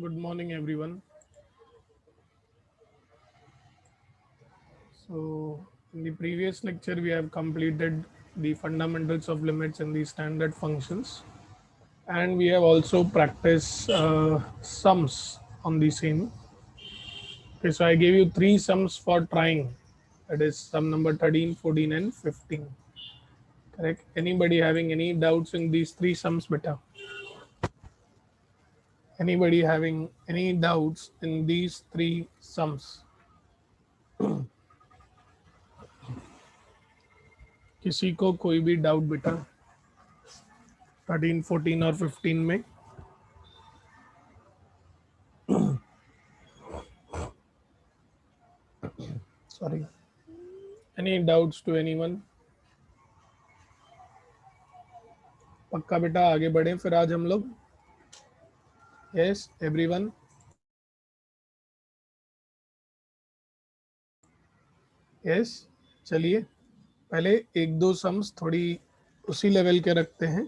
Good morning, everyone. So, in the previous lecture, we have completed the fundamentals of limits and the standard functions, and we have also practiced sums on the same. Okay, so I gave you three sums for trying. That is sum number 13, 14, and 15. Correct? Anybody having any doubts in these three sums, beta? Anybody having any doubts in these three sums? किसी को कोई भी doubt बेटा 13, 14 और 15 में? Sorry. Any doubts to anyone? पक्का बेटा आगे बढ़े फिर आज हम लोग. Yes, everyone. Yes. चलिए पहले एक दो सम्स थोड़ी उसी लेवल के रखते हैं,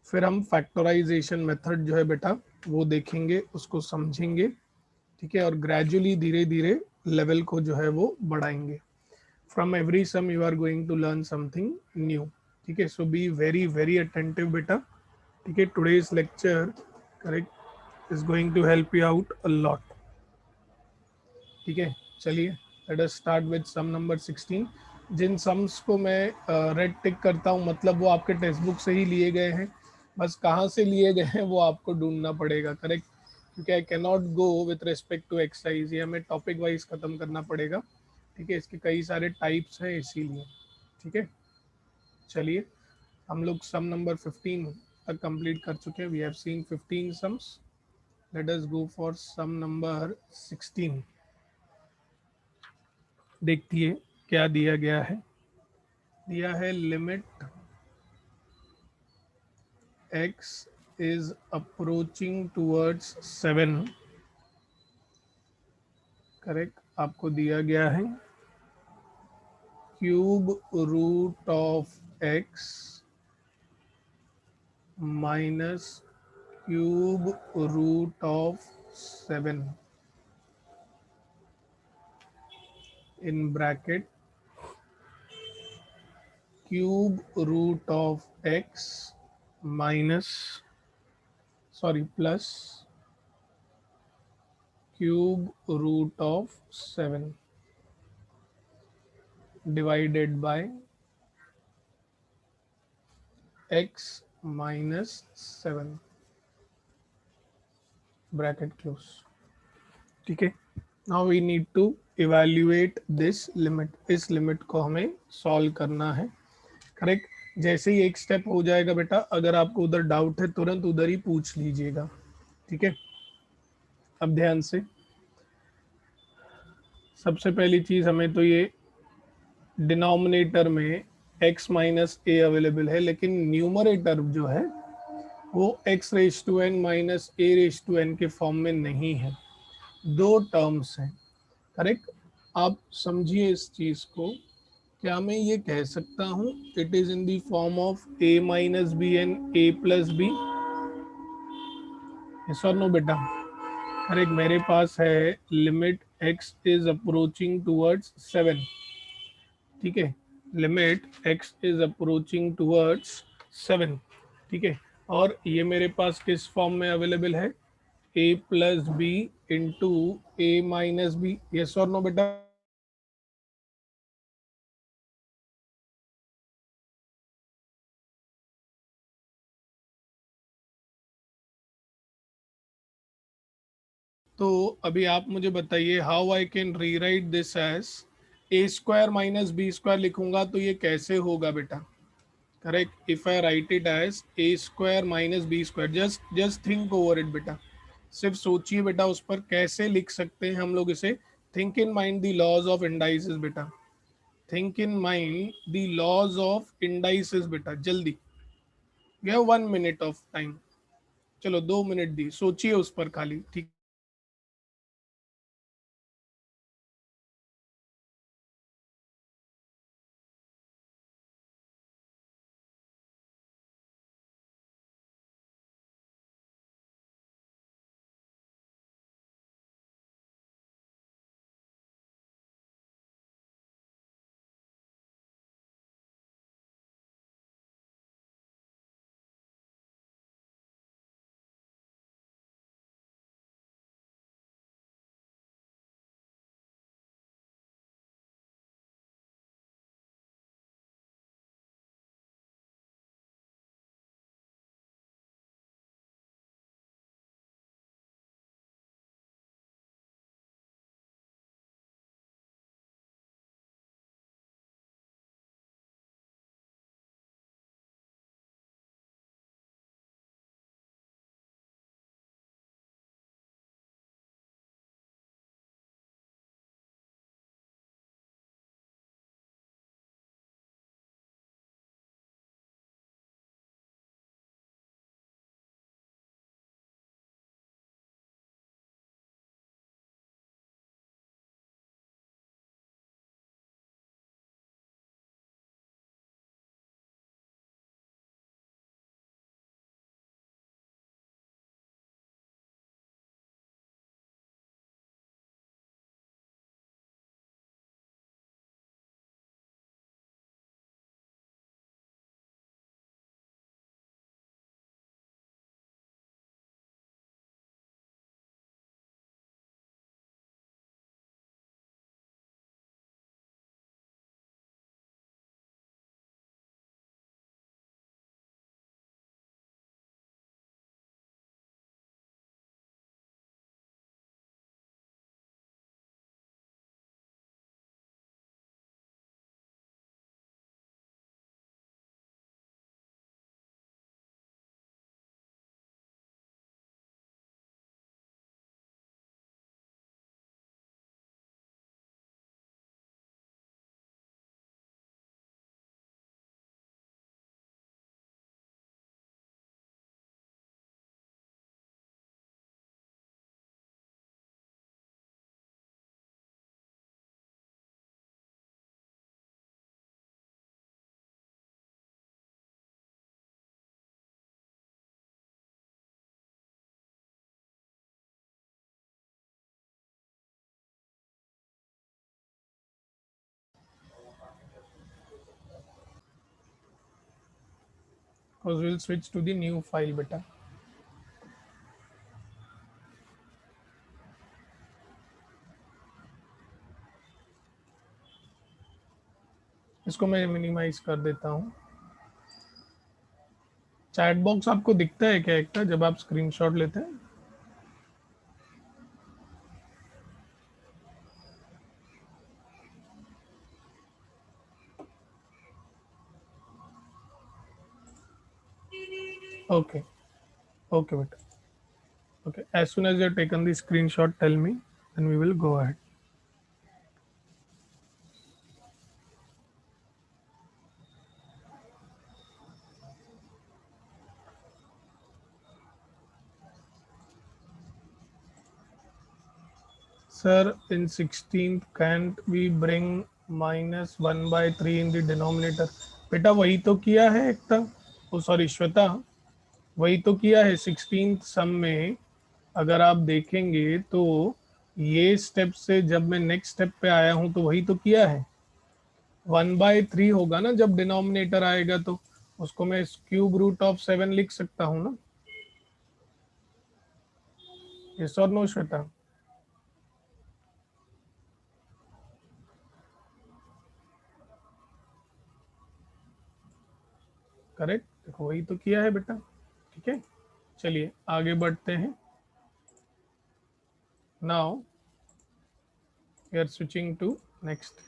फिर हम फैक्टराइजेशन मेथड जो है बेटा वो देखेंगे, उसको समझेंगे. ठीक है, और ग्रेजुअली धीरे धीरे लेवल को जो है वो बढ़ाएंगे. From every sum you are going to learn something new. ठीक है, so be very very attentive बेटा. ठीक है, today's lecture correct is going to help you out a lot. ठीक है, चलिए let us start with sum number 16. जिन sums को मैं रेड टिक करता हूँ मतलब वो आपके टेक्स्ट बुक से ही लिए गए हैं. बस कहाँ से लिए गए हैं वो आपको ढूंढना पड़ेगा. करेक्ट, क्योंकि I can not go with respect to exercise, ये हमें टॉपिक वाइज खत्म करना पड़ेगा. ठीक है, इसके कई सारे टाइप्स हैं इसीलिए. ठीक है, चलिए हम लोग सम नंबर 15 तक कंप्लीट कर चुके हैं. We have seen 15 sums. Let us go for sum number 16. देखिए क्या दिया गया है. दिया है limit x is approaching towards 7. Correct, आपको दिया गया है cube root of x minus cube root of 7 in bracket cube root of x minus sorry plus cube root of 7 divided by x minus 7 bracket close. ठीक है, now we need to evaluate this limit. इस limit को हमें solve करना है. Correct, जैसे ही एक step हो जाएगा बेटा, अगर आपको उधर डाउट है तुरंत उधर ही पूछ लीजिएगा. ठीक है, अब ध्यान से. सबसे पहली चीज हमें तो ये डिनोमिनेटर में x माइनस ए अवेलेबल है, लेकिन न्यूमरेटर जो है वो x raise to n minus a race to n के फॉर्म में नहीं है. दो टर्म्स हैं. करेक्ट, आप समझिए इस चीज को. क्या मैं ये कह सकता हूँ it is in the form of a minus b and a plus b? Yes और नो बेटा? करेक्ट, मेरे पास है limit x is approaching towards 7. ठीक है, limit x is approaching towards 7. ठीक है, और ये मेरे पास किस फॉर्म में अवेलेबल है? a plus b into a minus b. Yes और नो बेटा? तो अभी आप मुझे बताइए how I can rewrite this as a square minus b square. लिखूंगा तो ये कैसे होगा बेटा? Correct, if I write it as a square minus b square, just just think over it बेटा. सिर्फ सोचिए बेटा उस पर कैसे लिख सकते हैं हम लोग इसे. Think in mind the laws of indices बेटा. Think in mind the laws of indices बेटा, जल्दी. You have 1 minute of time. चलो 2 मिनट दी, सोचिए उस पर खाली. ठीक because we'll switch to the new file बेटा. इसको मैं मिनिमाइज कर देता हूँ. चैट बॉक्स आपको दिखता है क्या एक जब आप स्क्रीनशॉट लेते हैं? Okay, okay बेटा. Okay, as soon as you have taken the screenshot, tell me, then we will go ahead. Sir, in 16th, can't we bring -1/3 in the denominator? बेटा वही तो किया है एकता. ओ सॉरी श्वेता, वही तो किया है 16th सम में. अगर आप देखेंगे तो ये स्टेप से जब मैं नेक्स्ट स्टेप पे आया हूं तो वही तो किया है. 1/3 होगा ना जब डिनोमिनेटर आएगा, तो उसको मैं क्यूब रूट ऑफ 7 लिख सकता हूँ ना. यस और नो श्वेता? करेक्ट. देखो वही तो किया है बेटा. ठीक है, चलिए आगे बढ़ते हैं. Now we are switching to next.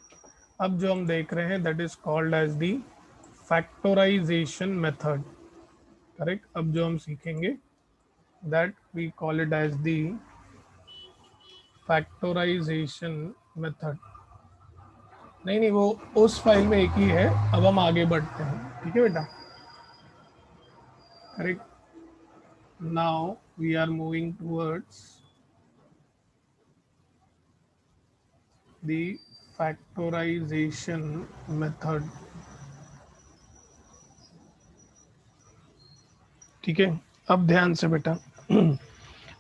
अब जो हम देख रहे हैं that is called as the factorization method. Correct. अब जो हम सीखेंगे that we call it as the factorization method. नहीं नहीं, वो उस फाइल में एक ही है. अब हम आगे बढ़ते हैं. ठीक है बेटा. Correct. Now we are moving towards the factorization method. ठीक है, अब ध्यान से बेटा.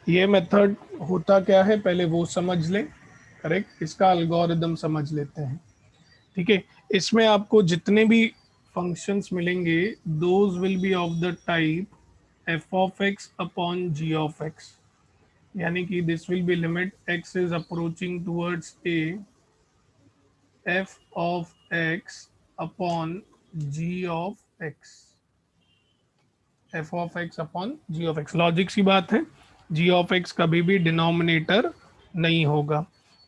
ये मेथड होता क्या है पहले वो समझ ले. करेक्ट. इसका एल्गोरिदम समझ लेते हैं. ठीक है, इसमें आपको जितने भी फंक्शंस मिलेंगे those will be of the type f of x upon g of x. यानी कि this will be limit x is approaching towards a f of x upon g of x. f of x upon g of x. Logic सी बात है. g of x कभी भी denominator नहीं होगा.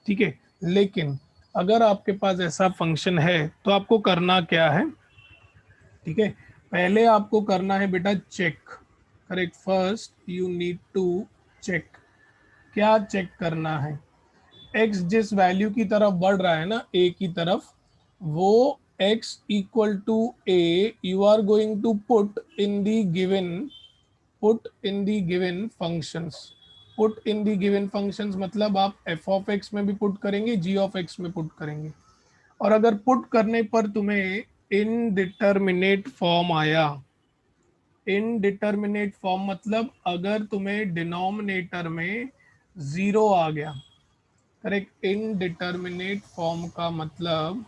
ठीक है, लेकिन अगर आपके पास ऐसा फंक्शन है तो आपको करना क्या है? ठीक है, पहले आपको करना है बेटा check. Correct. First you need to check. क्या चेक करना है? x जिस वैल्यू की तरफ बढ़ रहा है ना a की तरफ, वो x equal to a you are going to put in the given functions. Put in the given functions मतलब आप f ऑफ x में भी पुट करेंगे, g ऑफ x में पुट करेंगे. और अगर पुट करने पर तुम्हें इनडिटर्मिनेट फॉर्म आया, इनडिटर्मिनेट फॉर्म मतलब अगर तुम्हें डिनोमिनेटर में 0 आ गया. करेक्ट. इनडिटर्मिनेट फॉर्म का मतलब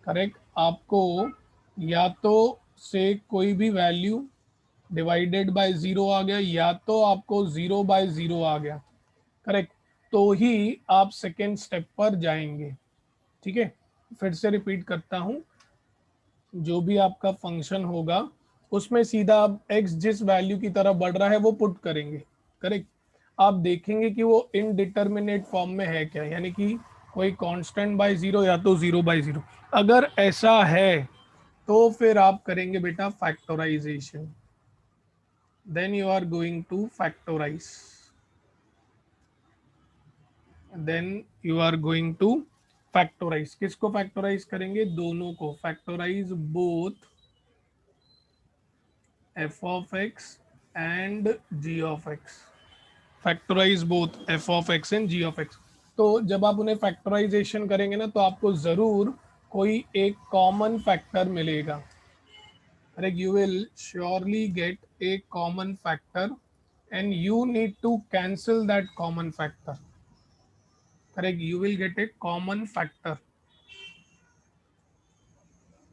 करेक्ट आपको या तो से कोई भी वैल्यू डिवाइडेड बाय 0 आ गया या तो आपको 0/0 आ गया. करेक्ट. तो ही आप सेकेंड स्टेप पर जाएंगे. ठीक है, फिर से रिपीट करता हूं. जो भी आपका फंक्शन होगा उसमें सीधा आप x जिस वैल्यू की तरफ बढ़ रहा है वो पुट करेंगे. करेक्ट. आप देखेंगे कि वो इनडिटर्मिनेट फॉर्म में है क्या, यानी कि कोई कांस्टेंट बाय 0 या तो 0/0. अगर ऐसा है तो फिर आप करेंगे बेटा factorization. Then you are going to factorize. Then you are going to factorize. किसको फैक्टराइज करेंगे? दोनों को. Factorize both f of x and g of x. Factorize both f of x and g of x. तो जब आप उन्हें factorisation करेंगे ना तो आपको जरूर कोई एक कॉमन फैक्टर मिलेगा. Correct. You will surely gate A common factor and you need to cancel that common factor. Correct. You will get a common factor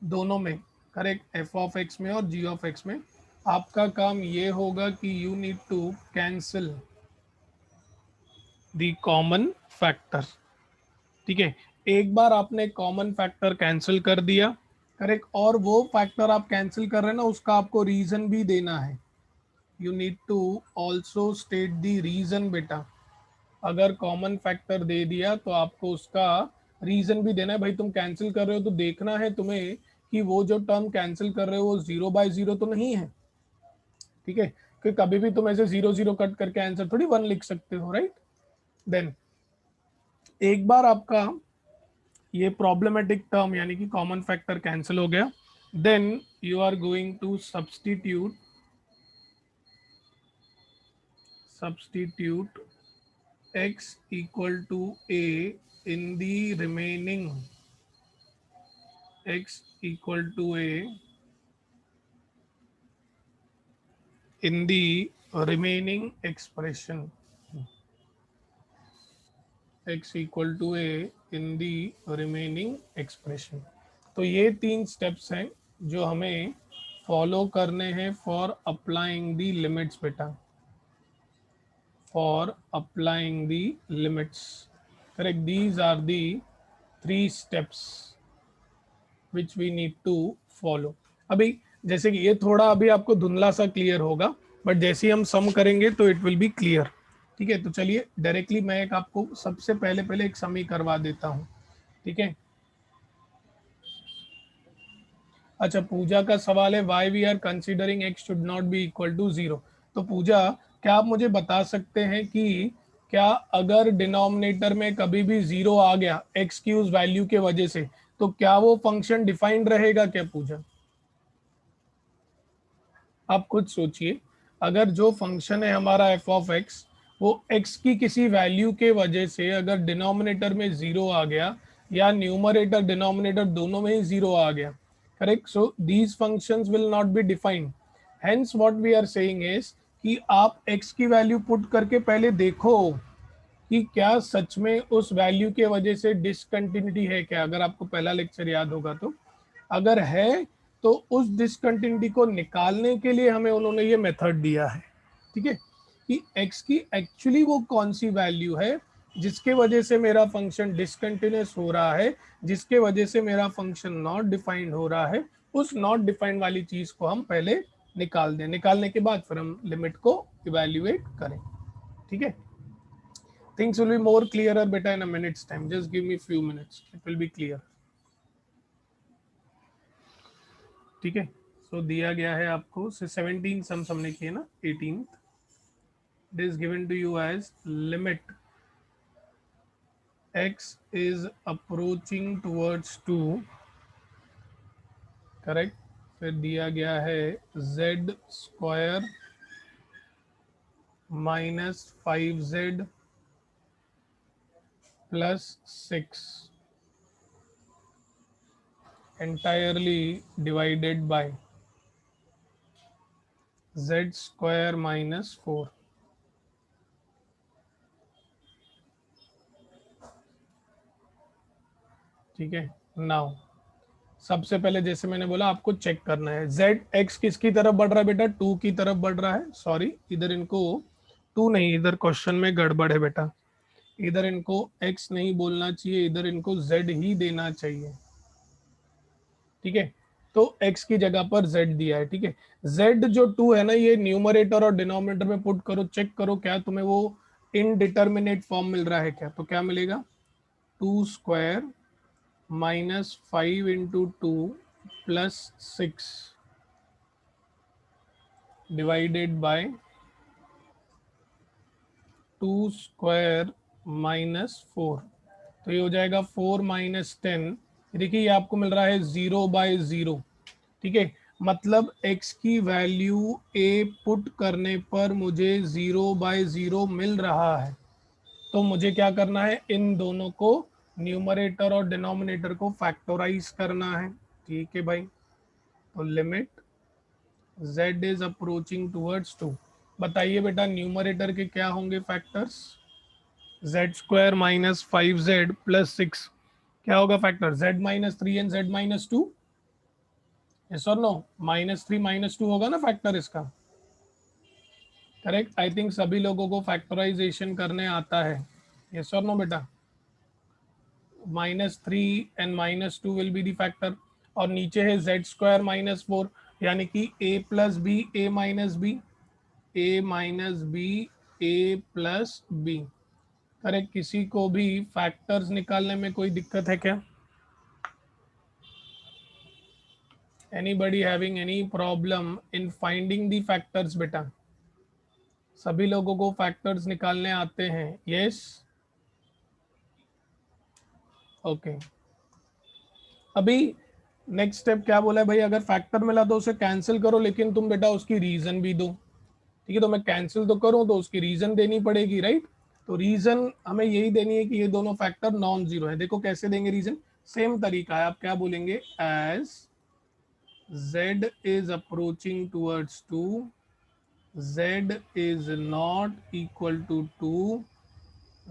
दोनों में. करेक्ट. f of x में और g of x में आपका काम ये होगा कि you need to cancel the common factor. ठीक है, एक बार आपने कॉमन फैक्टर कैंसिल कर दिया, करेक्ट, और वो फैक्टर आप कैंसिल कर रहे हैं ना, उसका आपको रीजन भी देना है। You need to also state the reason बेटा। अगर कॉमन फैक्टर दे दिया तो आपको उसका रीजन भी देना है। भाई तुम कैंसिल कर रहे हो तो देखना है तुम्हें कि वो जो टर्म कैंसिल कर रहे हो वो 0/0 तो नहीं है। ठीक है, कि कभी भी तुम ऐसे 0 0 कट करके आंसर थोड़ी 1 लिख सकते हो, राइट। देन एक बार आपका ये प्रॉब्लमेटिक टर्म यानी कि कॉमन फैक्टर कैंसिल हो गया, then you are going to substitute x equal to a in the remaining x equal to a in the remaining expression, x equal to a in the remaining expression। तो ये तीन steps हैं जो हमें follow करने हैं for applying the limits बेटा, for applying the limits. Correct, these are the 3 steps which we need to follow. अभी जैसे कि ये थोड़ा अभी आपको धुंधला सा क्लियर होगा, बट जैसे ही हम सम करेंगे तो इट विल बी क्लियर। ठीक है, तो चलिए डायरेक्टली मैं एक आपको सबसे पहले पहले एक सम ही करवा देता हूँ। ठीक है, अच्छा पूजा का सवाल है why we are considering x should not be equal to 0। तो पूजा, क्या आप मुझे बता सकते हैं कि क्या अगर डिनोमिनेटर में कभी भी 0 आ गया एक्स की उस वैल्यू के वजह से, तो क्या वो फंक्शन डिफाइंड रहेगा क्या पूजा? आप खुद सोचिए, अगर जो फंक्शन है हमारा एफ ऑफ एक्स, वो एक्स की किसी वैल्यू के वजह से अगर डिनोमिनेटर में 0 आ गया या न्यूमरेटर डिनोमिनेटर दोनों में ही 0 आ गया, correct, so these functions will not be defined. Hence what we are saying is कि आप एक्स की वैल्यू पुट करके पहले देखो कि क्या सच में उस वैल्यू के वजह से डिसकंटिन्यूटी है क्या। अगर आपको पहला लेक्चर याद होगा तो अगर है तो उस डिसकंटिन्यूटी को निकालने के लिए हमें उन्होंने ये मेथड दिया है। ठीक है, कि x की एक्चुअली वो कौन सी वैल्यू है जिसके वजह से मेरा फंक्शन डिसकंटिन्यूस हो रहा है, जिसके वजह से मेरा फंक्शन नॉट डिफाइंड हो रहा है, उस नॉट डिफाइंड वाली चीज को हम पहले निकाल दें, निकालने के बाद फिर हम लिमिट को इवेल्युएट करें। ठीक है, things will be more clearer beta in a minute's time, just give me few minutes, it will be clear। ठीक है, सो दिया गया है आपको से 17 सम्स हमने किए ना, 18th it is given to you as limit x is approaching towards 2, correct, फिर दिया गया है z square minus 5z plus 6 entirely divided by z square minus 4। ठीक है, नाउ सबसे पहले जैसे मैंने बोला आपको चेक करना है जेड एक्स किसकी तरफ बढ़ रहा है बेटा, 2 की तरफ बढ़ रहा है। सॉरी, इधर इनको 2 नहीं, इधर क्वेश्चन में गड़बड़ है बेटा, इधर इनको एक्स नहीं बोलना चाहिए, इधर इनको जेड ही देना चाहिए। ठीक है, तो x की जगह पर z दिया है। ठीक है, z जो 2 है ना, ये न्यूमरेटर और डिनोमिनेटर में पुट करो, चेक करो क्या तुम्हें वो इनडिटर्मिनेट फॉर्म मिल रहा है क्या। तो क्या मिलेगा, 2 square minus 5 into 2 plus 6 divided by 2 square minus 4। तो ये हो जाएगा 4 माइनस 10। देखिए ये आपको मिल रहा है 0/0। ठीक है, मतलब x की वैल्यू a पुट करने पर मुझे 0/0 मिल रहा है। तो मुझे क्या करना है, इन दोनों को न्यूमरेटर और डिनोमिनेटर को फैक्टराइज करना है। ठीक है भाई, तो limit z is approaching towards 2। बताइए बेटा न्यूमरेटर के क्या होंगे factors, z square minus 5z plus 6, क्या होगा factor, z minus 3 and z minus 2। Yes और नो? -3 -2 होगा ना फैक्टर इसका, करेक्ट? आई थिंक सभी लोगों को फैक्टराइजेशन करने आता है, यस और नो बेटा? -3 and -2 will be the factor, और नीचे है z² -4, यानी कि a plus b a minus b, a minus b a plus b, correct? किसी को भी फैक्टर्स निकालने में कोई दिक्कत है क्या? Anybody having any problem in finding the factors बेटा? सभी लोगों को फैक्टर्स निकालने आते हैं, यस? ओके। अभी नेक्स्ट स्टेप क्या बोला है भाई? अगर फैक्टर मिला तो उसे कैंसिल करो, लेकिन तुम बेटा उसकी रीजन भी दो। ठीक है, तो मैं कैंसिल तो करूं तो उसकी रीजन देनी पड़ेगी, राइट? तो रीजन हमें यही देनी है कि ये दोनों फैक्टर नॉन जीरो है। देखो कैसे देंगे रीजन, सेम तरीका है। आप क्या बोलेंगे? As z is approaching towards 2, z is not equal to 2,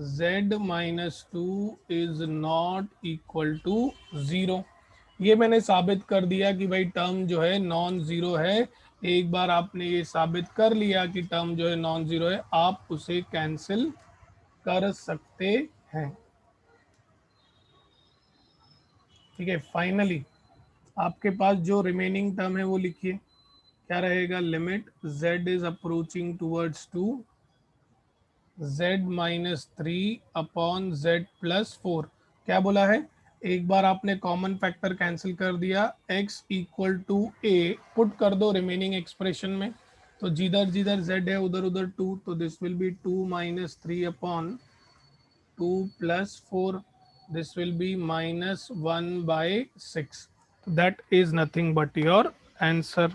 z minus 2 is not equal to 0। ये मैंने साबित कर दिया कि भाई टर्म जो है नॉन जीरो है। एक बार आपने ये साबित कर लिया कि टर्म जो है नॉन जीरो है, आप उसे कैंसिल कर सकते हैं। ठीक है, फाइनली आपके पास जो रिमेनिंग टर्म है वो लिखिए, क्या रहेगा? Limit z is approaching towards 2, z minus 3 upon z plus 4। क्या बोला है? एक बार आपने कॉमन फैक्टर कैंसिल कर दिया, x equal to a put कर दो रिमेनिंग एक्सप्रेशन में, तो जिधर जिधर z है उधर उधर 2, तो this will be 2 minus 3 upon 2 plus 4, this will be -1/6। That is nothing but your answer,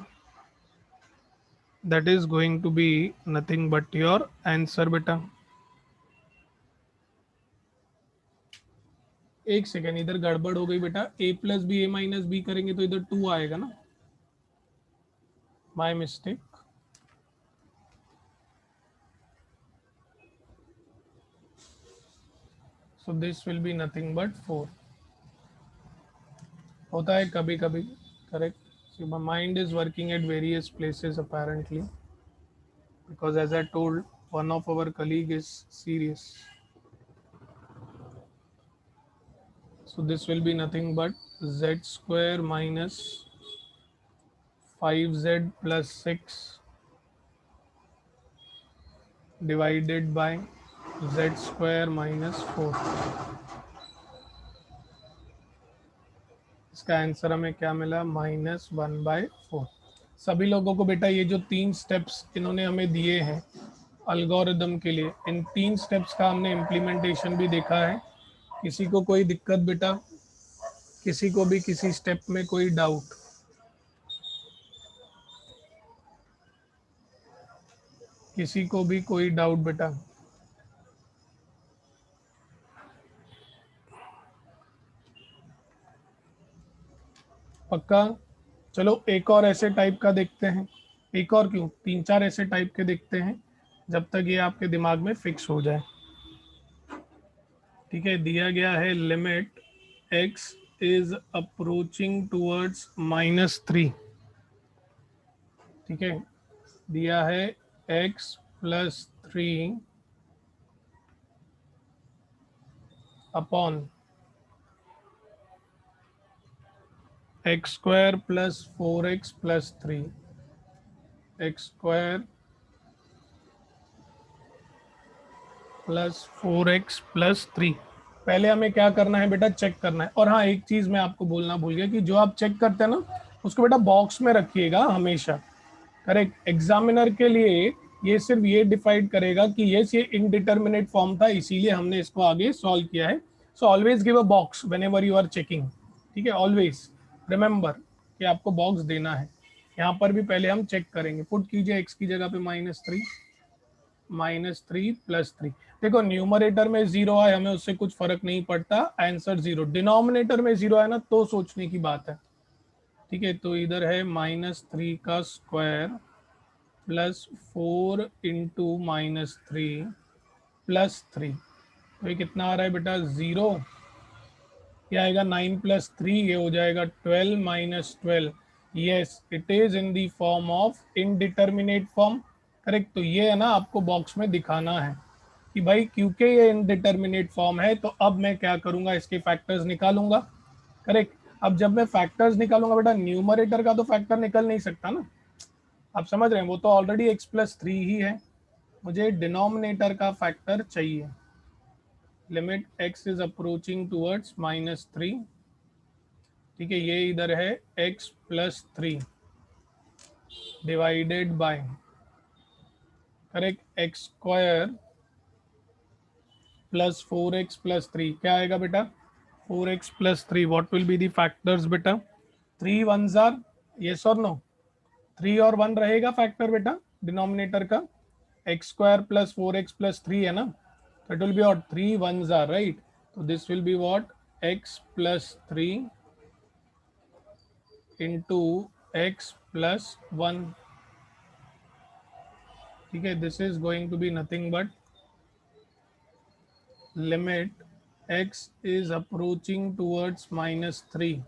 that is going to be nothing but your answer बेटा। एक सेकेंड, इधर गड़बड़ हो गई बेटा। a plus b a minus b करेंगे तो इधर 2 आएगा ना, my mistake. So this will be nothing but 4। होता है कभी कभी, correct? My mind is working at various places apparently, because as I told, one of our colleague is serious. So this will be nothing but z square minus 5z plus 6 divided by z square minus 4। इसका answer हमें क्या मिला? -1/4। सभी लोगों को बेटा ये जो 3 स्टेप्स इन्होंने हमें दिए हैं अलगोरिदम के लिए, इन 3 स्टेप्स का हमने इम्प्लीमेंटेशन भी देखा है। किसी को कोई दिक्कत बेटा? किसी को भी किसी स्टेप में कोई डाउट? किसी को भी कोई डाउट बेटा? पक्का? चलो एक और ऐसे टाइप का देखते हैं। एक और क्यों, 3-4 ऐसे टाइप के देखते हैं, जब तक ये आपके दिमाग में फिक्स हो जाए। ठीक है, दिया गया है limit x is approaching towards -3। ठीक है, दिया है x plus 3 upon x square plus 4x plus 3, x square plus 4x plus 3। पहले हमें क्या करना है बेटा? चेक करना है। और हाँ, एक चीज मैं आपको बोलना भूल गया कि जो आप चेक करते हैं ना, उसको बेटा बॉक्स में रखिएगा हमेशा, करेक्ट? एग्जामिनर के लिए ये सिर्फ ये डिफाइड करेगा कि यस ये इनडिटर्मिनेट फॉर्म था, इसीलिए हमने इसको आगे सॉल्व किया है। So always give a box whenever you are checking. ठीक है, ऑलवेज रिमेंबर कि आपको बॉक्स देना है। यहाँ पर भी पहले हम चेक करेंगे। पुट कीजिए x की जगह पे -3 प्लस 3। देखो न्यूमरेटर में 0 आए हमें उससे कुछ फर्क नहीं पड़ता, आंसर 0। डिनोमिनेटर में 0 है ना, तो सोचने की बात है। ठीक है, तो इधर है -3 का स्क्वायर प्लस 4 इंटू -3 प्लस 3, तो ये कितना आ रहा है बेटा? 0। ये आएगा 9 प्लस 3, ये हो जाएगा 12 -12। Yes it is in the form of indeterminate form. Correct, तो ये है ना आपको बॉक्स में दिखाना है कि भाई क्योंकि ये इनडिटर्मिनेट फॉर्म है तो अब मैं क्या करूंगा, इसके फैक्टर्स निकालूंगा। करेक्ट, अब जब मैं फैक्टर्स निकालूंगा बेटा, न्यूमरेटर का तो फैक्टर निकल नहीं सकता ना, आप समझ रहे हैं, वो तो ऑलरेडी x+3 ही है। मुझे डिनोमिनेटर का फैक्टर चाहिए। Limit x is approaching towards -3, ठीक है, ये इधर है x+3 divided by, correct, x² plus 4x+3 क्या आएगा बेटा, 4x+3। What will be the factors बेटा, 3 1s आर, यस और नो, 3 और 1 रहेगा फैक्टर बेटा डिनोमिनेटर का, x² प्लस 4x+3 है ना, तो it will be what, 3 1s are right, तो this will be what, x+3 into x+1, ठीक है, this is going to be nothing but limit x is approaching towards -3,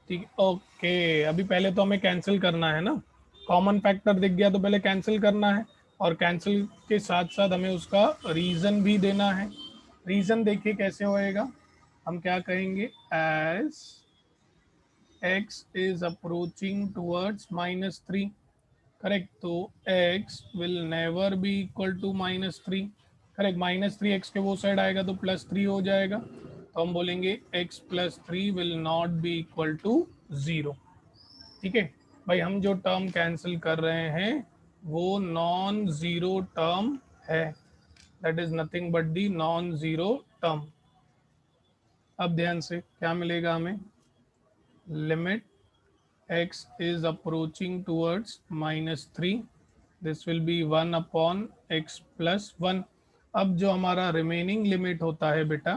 ठीक, okay. अभी पहले तो हमें कैंसिल करना है ना, कॉमन फैक्टर दिख गया तो पहले कैंसिल करना है, और कैंसिल के साथ साथ हमें उसका रीजन भी देना है। रीजन देखिए कैसे होएगा, हम क्या कहेंगे, as x is approaching towards -3, correct, तो x will never be equal to -3, correct, -3 x के वो साइड आएगा तो +3 हो जाएगा, तो हम बोलेंगे x+3 will not be equal to 0, ठीक है। भाई हम जो टर्म कैंसिल कर रहे हैं वो नॉन जीरो टर्म है, that is nothing but the non zero term. अब ध्यान से क्या मिलेगा हमें, limit x is approaching towards -3, this will be 1 upon x+1। अब जो हमारा रिमेनिंग लिमिट होता है बेटा,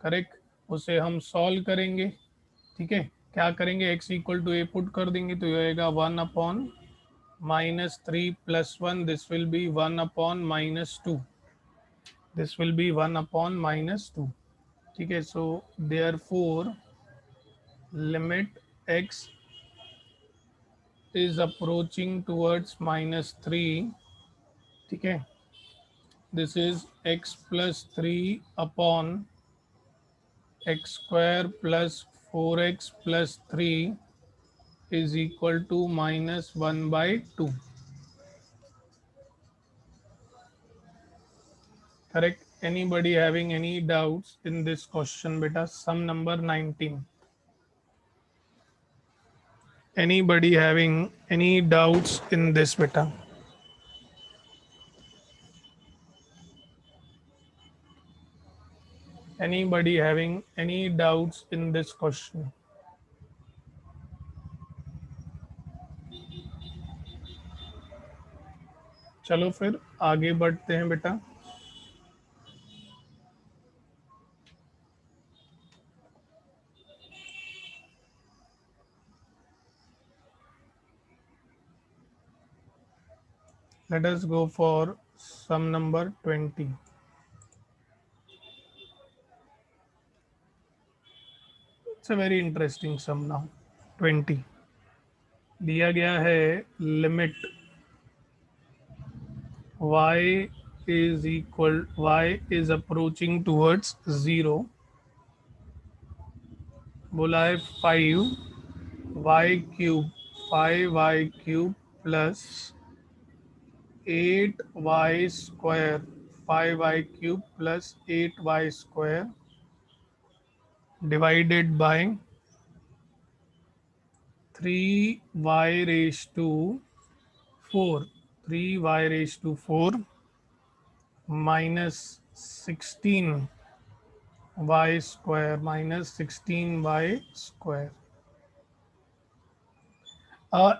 करेक्ट, उसे हम सॉल्व करेंगे, ठीक है। क्या करेंगे, x equal to a put कर देंगे तो ये आएगा 1 upon -3 + 1, this will be 1 upon -2, this will be 1 upon -2, ठीक है। So therefore limit x is approaching towards -3, ठीक है, this is x+3 upon x² plus 4x+3 is equal to -1/2, correct। Anybody having any doubts in this question beta, sum number 19, anybody having any doubts in this beta, anybody having any doubts in this question? चलो फिर आगे बढ़ते हैं बेटा। Let us go for sum number 20. It's a very interesting sum now. 20 दिया गया है, limit y is approaching towards 0, बोला है 5y³ 5y³ plus 8y² 5y³ plus 8y² divided by 3y⁴, 3y⁴ -16y² -16y²।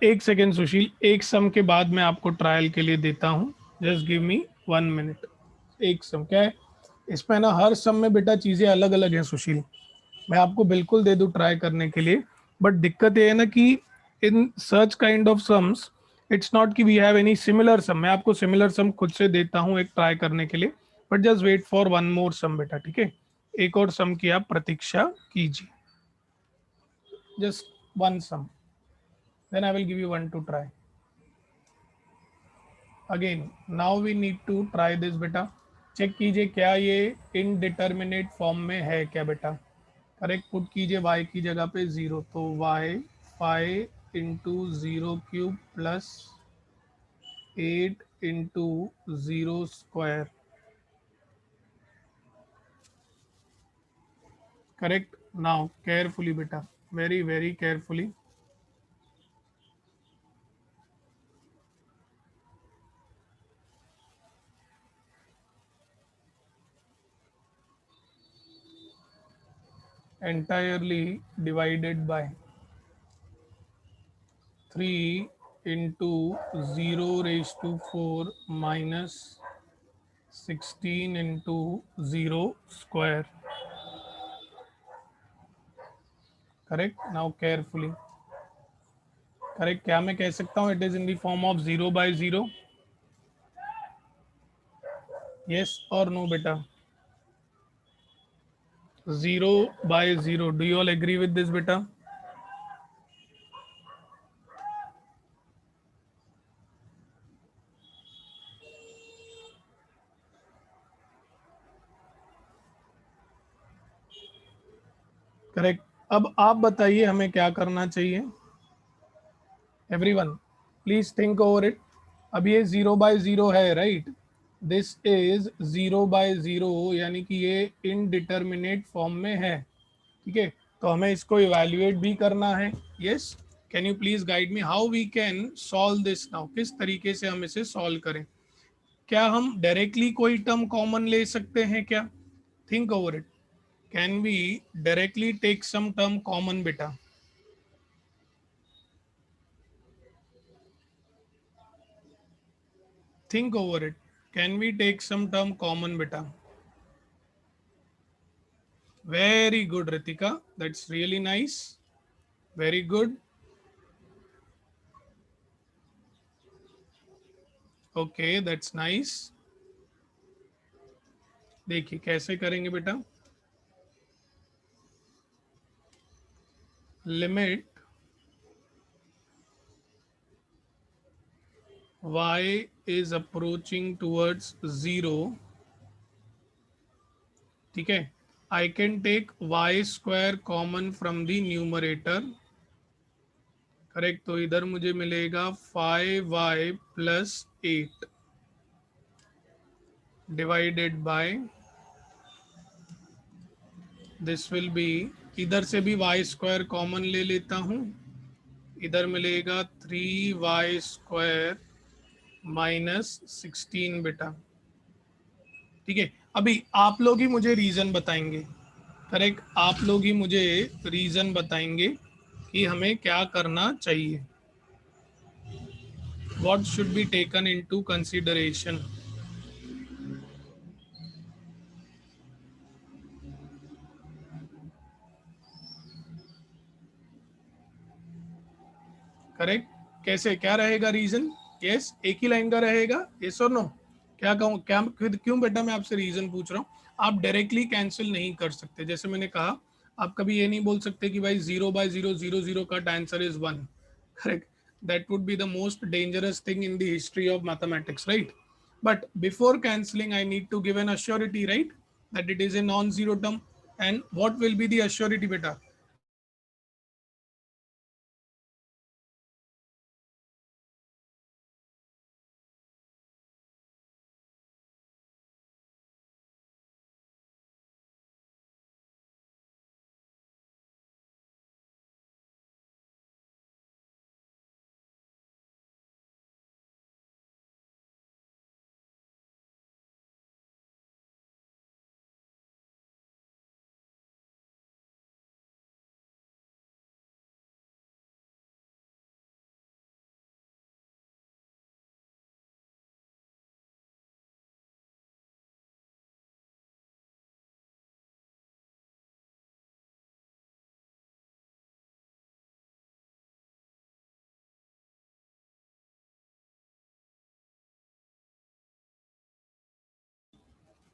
एक सेकेंड सुशील, एक सम के बाद मैं आपको ट्रायल के लिए देता हूँ, जस्ट गिव मी 1 मिनट। एक सम क्या है इसमें ना, हर सम में बेटा चीज़ें अलग अलग हैं सुशील, मैं आपको बिल्कुल दे दूँ ट्राई करने के लिए, बट दिक्कत ये है ना कि in such kind of sums it's not कि we have any similar sum, मैं आपको सिमिलर सम खुद से देता हूँ एक ट्राई करने के लिए, बट जस्ट वेट फॉर 1 मोर सम बेटा, ठीक है, एक और सम की आप प्रतीक्षा कीजिए, just 1 sum. then I will give you one to try. Again, now we need to try this बेटा. चेक कीजिए क्या ये इनडिटर्मिनेट फॉर्म में है क्या बेटा. करेक्ट पुट कीजिए y की जगह पे 0, तो y 5 into 0 cube plus 8 into 0 square. Correct. Now carefully बेटा, very very carefully. entirely divided by 3 into 0 raised to 4 minus 16 into 0 square. Correct. Now carefully. Correct. क्या मैं कह सकता हूँ? It is in the form of 0 by 0. Yes or no बेटा? 0 by 0. Do you all agree with this बेटा? Correct. अब आप बताइए हमें क्या करना चाहिए. Everyone please think over it. अब ये 0 बाय 0 है, राइट. दिस इज 0 बाय 0, यानी कि ये इनडिटर्मिनेट फॉर्म में है. ठीक है, तो हमें इसको इवैल्यूएट भी करना है. Yes, can you please guide me how we can solve this now. किस तरीके से हम इसे सॉल्व करें. क्या हम डायरेक्टली कोई टर्म कॉमन ले सकते हैं क्या. Think over it. Can we directly take some term common बेटा. Think over it. Can we take some term common beta? Very good Ritika. That's really nice. Very good. Okay, that's nice. देखिए कैसे करेंगे बेटा. Limit y is approaching towards 0. ठीक है, I can take y square common from the numerator. Correct. तो इधर मुझे मिलेगा 5y plus 8 divided by, this will B, इधर से भी वाई स्क्वायर कॉमन ले लेता हूं. इधर मिलेगा 3y स्क्वायर माइनस 16 बेटा. ठीक है, अभी आप लोग ही मुझे रीजन बताएंगे. करेक्ट, आप लोग ही मुझे रीजन बताएंगे कि हमें क्या करना चाहिए. What should be taken into consideration. Correct. कैसे, क्या रहेगा रीजन. यस, एक ही लाइन का रहेगा. यस और नो. क्या कहूँ, क्या क्यों बेटा मैं आपसे रीजन पूछ रहा हूँ. आप डायरेक्टली कैंसिल नहीं कर सकते. जैसे मैंने कहा, आप कभी ये नहीं बोल सकते कि भाई 0 बाय 0 0 0 का answer is 1. Correct. That would be the most dangerous thing in the history of mathematics, right. But before cancelling I need to give an assurity, right, that it is a non zero term. And what will be the assurity बेटा.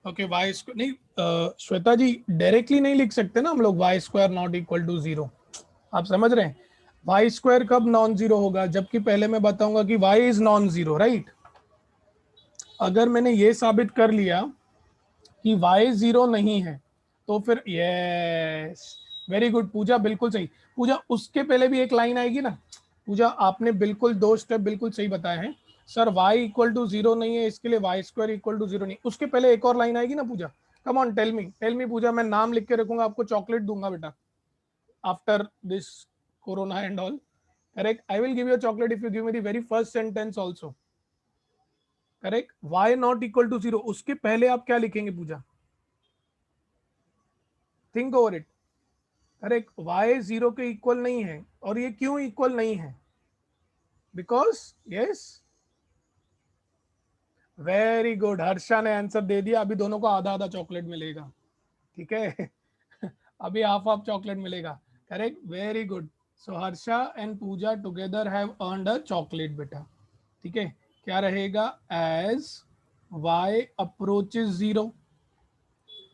Okay, y square नहीं, श्वेता जी directly नहीं लिख सकते ना हम लोग y square not equal to 0. आप समझ रहे हैं. वाई स्क्वायर कब नॉन जीरो होगा? जबकि पहले मैं बताऊंगा कि y is non zero, right. अगर मैंने ये साबित कर लिया कि y जीरो नहीं है तो फिर यस, वेरी गुड पूजा, बिल्कुल सही। पूजा उसके पहले भी एक लाइन आएगी ना। पूजा आपने बिल्कुल दो स्टेप बिल्कुल सही बताए हैं। Sir y equal to zero नहीं है, इसके लिए y square equal to zero नहीं, उसके पहले एक और लाइन आएगी ना पूजा। कम ऑन, टेल मी पूजा, मैं नाम लिख के रखूंगा, आपको चॉकलेट दूंगा बेटा after this corona and all. Correct, I will give you chocolate if you give me the very first sentence also. Correct, y not equal to zero, उसके पहले आप क्या लिखेंगे Pooja? Think over it. Correct, y zero के equal नहीं है, और ये क्यों इक्वल नहीं है? Because, yes, very good, Harsha ने आंसर दे दिया। अभी दोनों को आधा आधा चॉकलेट मिलेगा, ठीक है। अभी हाफ हाफ चॉकलेट मिलेगा। Correct, very good. So Harsha and Puja together have earned a chocolate बेटा, ठीक है। क्या रहेगा? एज y अप्रोचेस जीरो,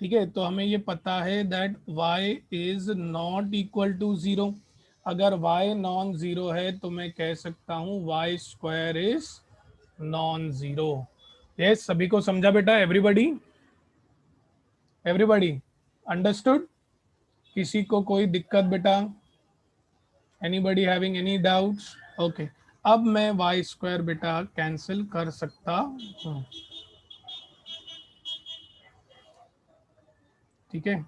ठीक है। तो हमें ये पता है that y is not equal to zero. अगर y नॉन जीरो है तो मैं कह सकता हूं y square is non zero. Yes, सभी को समझा बेटा? Everybody, everybody understood? किसी को कोई दिक्कत बेटा? Anybody having any doubts? Okay, अब मैं y स्क्वायर बेटा कैंसिल कर सकता हूं, ठीक है।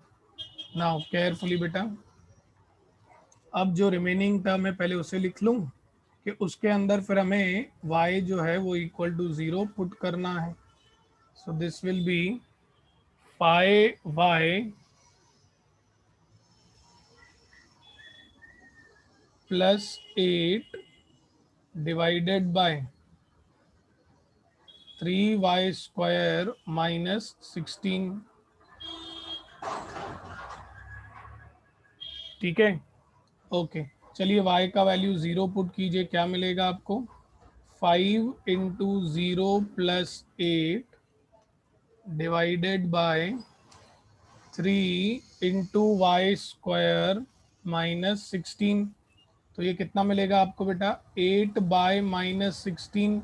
नाउ केयरफुली बेटा, अब जो रिमेनिंग टर्म है पहले उसे लिख लूं कि उसके अंदर फिर हमें y जो है वो इक्वल टू जीरो पुट करना है। सो this will B pi y plus 8 divided by 3y square minus 16, ठीक है। ओके, चलिए y का वैल्यू जीरो पुट कीजिए, क्या मिलेगा आपको? 5 into zero plus 8 divided by 3 into y square minus 16। तो ये कितना मिलेगा आपको बेटा? 8 बाय माइनस 16,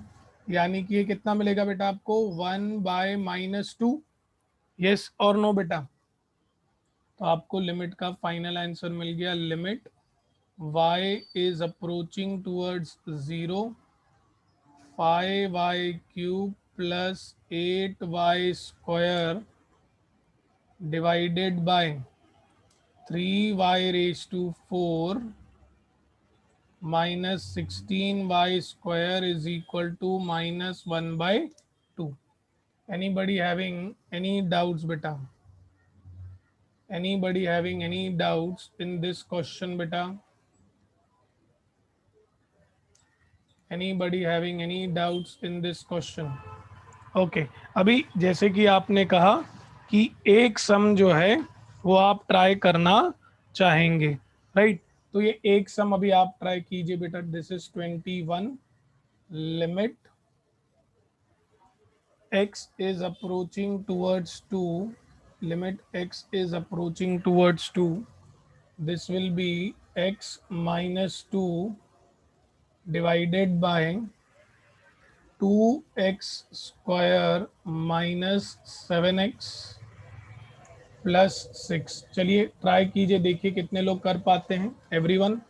यानी कि ये कितना मिलेगा बेटा आपको? 1 बाय माइनस 2। यस और नो बेटा? तो आपको लिमिट का फाइनल आंसर मिल गया। Limit y is approaching towards zero, 5y cube plus 8y square divided by 3y raise to 4 minus 16y square is equal to minus 1 by 2. Anybody having any doubts beta? Anybody having any doubts in this question beta? Anybody having any doubts in this question? Okay, अभी जैसे कि आपने कहा कि एक सम जो है वो आप ट्राई करना चाहेंगे, राइट। तो ये एक सम अभी आप ट्राई कीजिए बेटा। This is 21, limit x is approaching towards 2, limit x is approaching towards 2, this will be x minus 2 divided by 2x square minus 7x plus 6। चलिए ट्राई कीजिए, देखिए कितने लोग कर पाते हैं। Everyone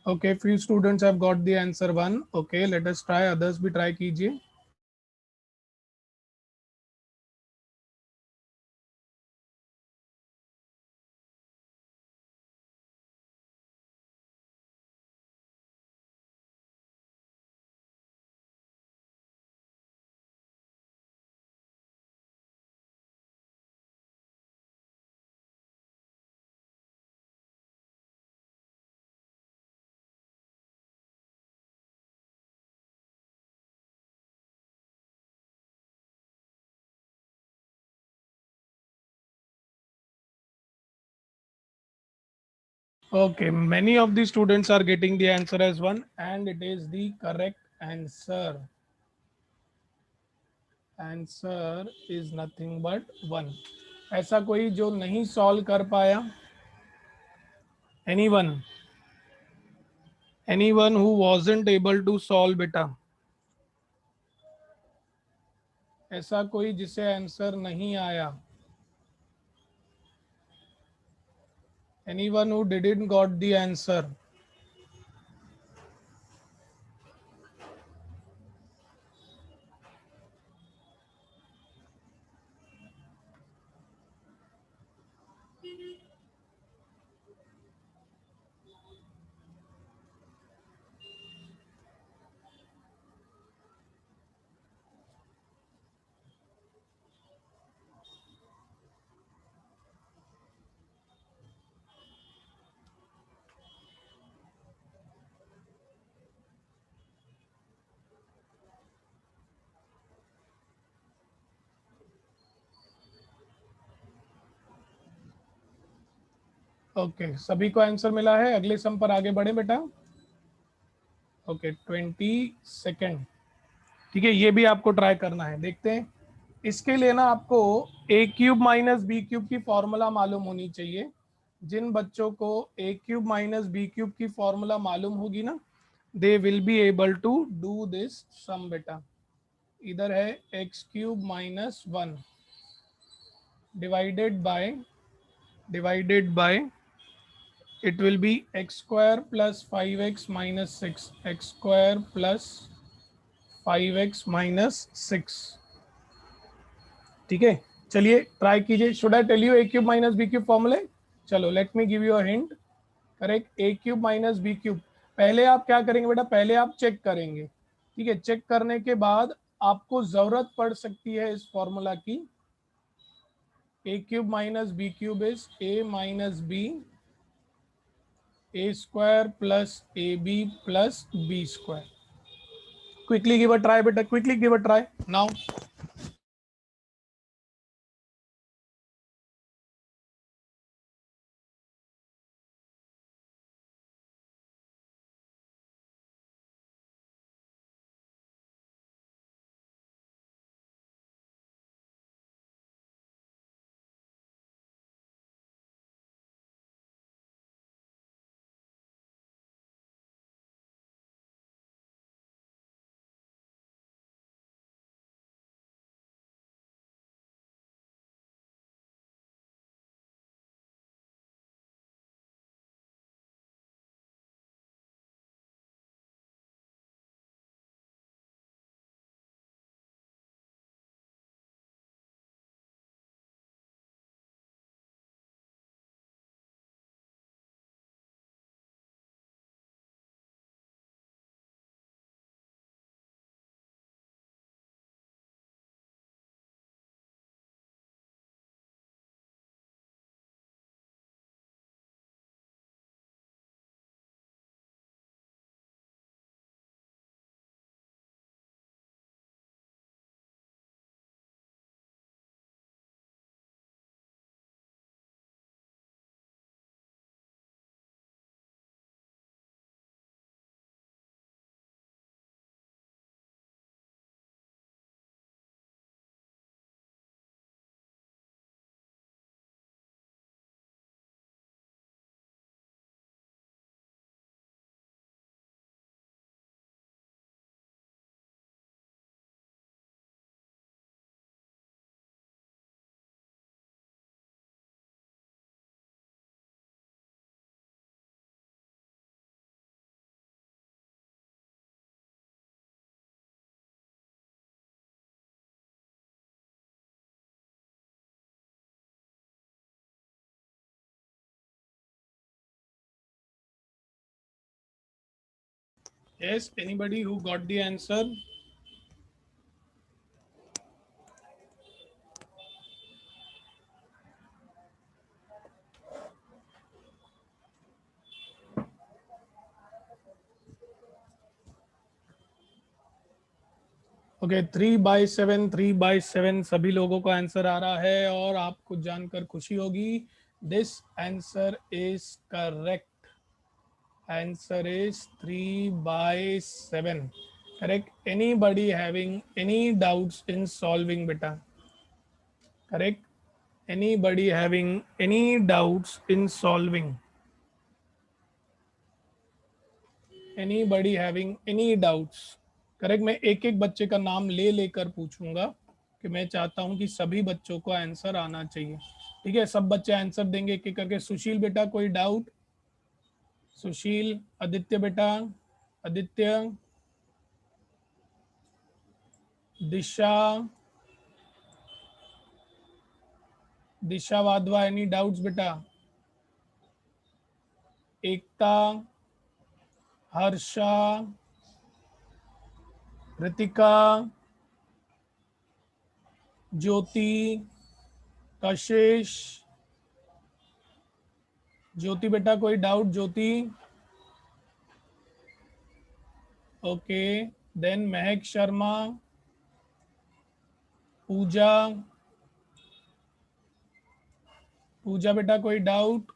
okay, few students have got the answer 1. Okay, let us try, others भी try कीजिए. Okay, many of the students are getting the answer as 1 and it is the correct answer. Answer is nothing but 1. ऐसा कोई जो नहीं solve कर पाया? Anyone? Anyone who wasn't able to solve बेटा? ऐसा कोई जिसे आंसर नहीं आया? Anyone who didn't got the answer? Okay, सभी को आंसर मिला है. अगले सम पर आगे बढ़े बेटा. Okay, 22nd. ठीक है, ये भी आपको ट्राई करना है. देखते हैं. इसके लिए ना आपको a cube minus b cube की फॉर्मूला मालूम होनी चाहिए. जिन बच्चों को a cube minus b cube की फॉर्मूला मालूम होगी ना, they will be able to do this sum बेटा. इधर है x cube minus 1 divided by it will be x square plus 5x minus 6, x square plus 5x minus 6. ठीक है, चलिए ट्राई कीजिए. Should I tell you a cube minus b cube फॉर्मूले? चलो, let me give you a hint. Correct, a cube minus b cube. पहले आप क्या करेंगे बेटा? पहले आप चेक करेंगे. ठीक है, चेक करने के बाद आपको जरूरत पड़ सकती है इस फॉर्मूला की. A cube minus b cube is a minus b a square plus ab plus b square. Quickly give a try beta, quickly give a try now. Yes, anybody who got the answer? Okay, 3/7, 3/7 सभी लोगों को answer आ रहा है और आपको जानकर खुशी होगी। This answer is correct. Answer is 3/7 correct. Anybody having any doubts in solving बेटा? Correct. Anybody having any doubts in solving? Anybody having any doubts? Correct. मैं एक एक बच्चे का नाम ले लेकर पूछूंगा कि मैं चाहता हूं कि सभी बच्चों को आंसर आना चाहिए। ठीक है, सब बच्चे आंसर देंगे एक एक करके। सुशील बेटा कोई डाउट? सुशील। आदित्य बेटा? आदित्य। दिशा। दिशा वाधवा एनी डाउट्स बेटा? एकता। हर्षा। ऋतिका। ज्योति। कशिश। ज्योति बेटा कोई डाउट? ज्योति। ओके, देन महक शर्मा। पूजा। पूजा बेटा कोई डाउट?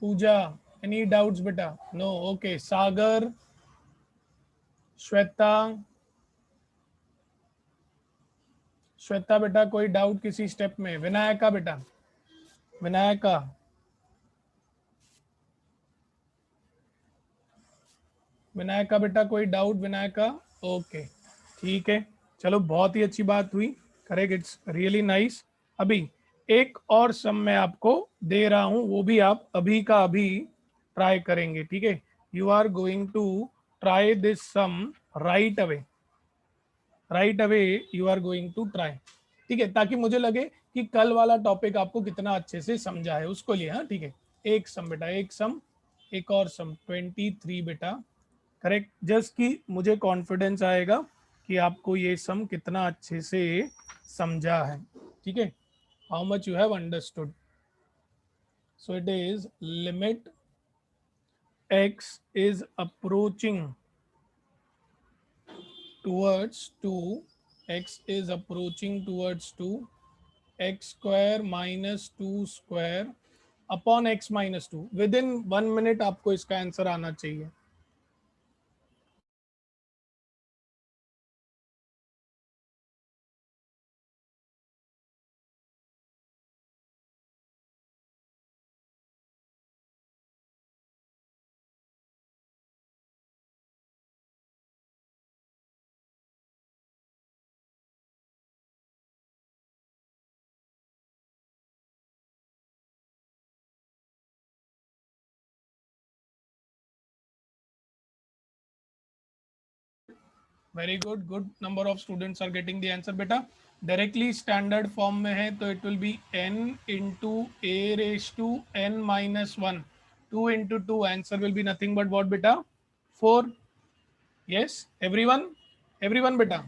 पूजा एनी डाउट्स बेटा? No, okay. सागर। श्वेता। श्वेता बेटा कोई डाउट किसी स्टेप में? विनायका बेटा? विनायका। विनायका बेटा कोई डाउट? विनायका। ओके, ठीक है, चलो बहुत ही अच्छी बात हुई। Correct, it's really nice. अभी एक और सम मैं आपको दे रहा हूं, वो भी आप अभी का अभी ट्राई करेंगे। ठीक है, you are going to try this sum right away. Right away you are going to try. ठीक है, ताकि मुझे लगे कि कल वाला टॉपिक आपको कितना अच्छे से समझा है, उसको लिए। हाँ ठीक है, एक सम बेटा, एक सम। एक और सम 23 बेटा। करेक्ट, जस्ट कि मुझे कॉन्फिडेंस आएगा कि आपको ये सम कितना अच्छे से समझा है। ठीक है, how much you have understood. So it is limit x is approaching towards 2, x is approaching towards 2, x square minus 2 square upon x minus 2। Within 1 minute आपको इसका आंसर आना चाहिए। Very good, good number of students are getting the answer बेटा। Directly standard form में है तो it will be n into a race to n minus 1। 2 into 2 answer will be nothing but what बेटा? 4। Yes, everyone, everyone बेटा।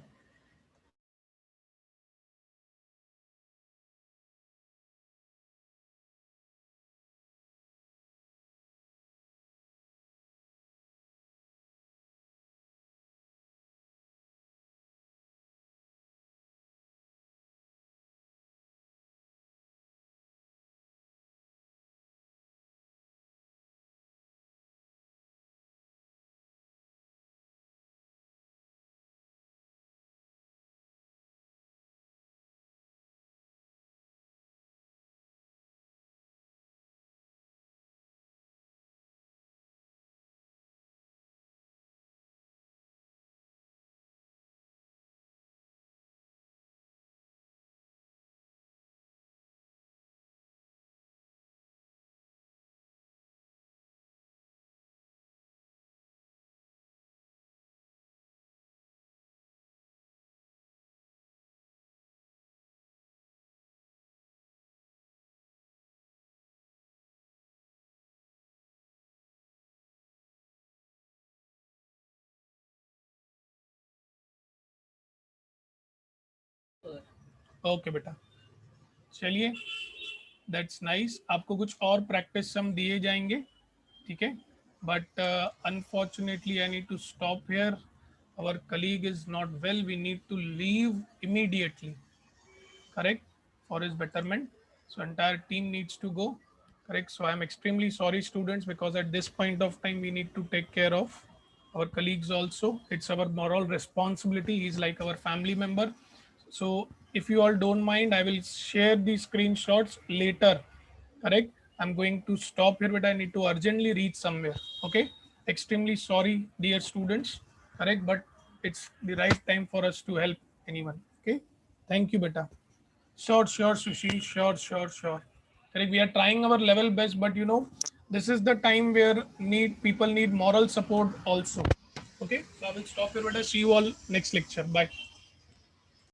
Okay बेटा, चलिए, that's nice. आपको कुछ और प्रैक्टिस सम दिए जाएंगे, ठीक है, but unfortunately I need to stop here. Our colleague is not well, we need to leave immediately, correct, for his betterment. So entire team needs to go, correct. So I am extremely sorry students, because at this point of time we need to take care of our colleagues also. It's our moral responsibility, he's like our family member. So if you all don't mind, I will share the screenshots later, correct. I'm going to stop here, but I need to urgently reach somewhere. Okay, extremely sorry dear students, correct, but it's the right time for us to help anyone. Okay, thank you beta. Sure, sure, Sushil. Sure, sure, sure. Correct. We are trying our level best, but this is the time where people need moral support also. Okay. So I will stop here. But I see you all next lecture. Bye.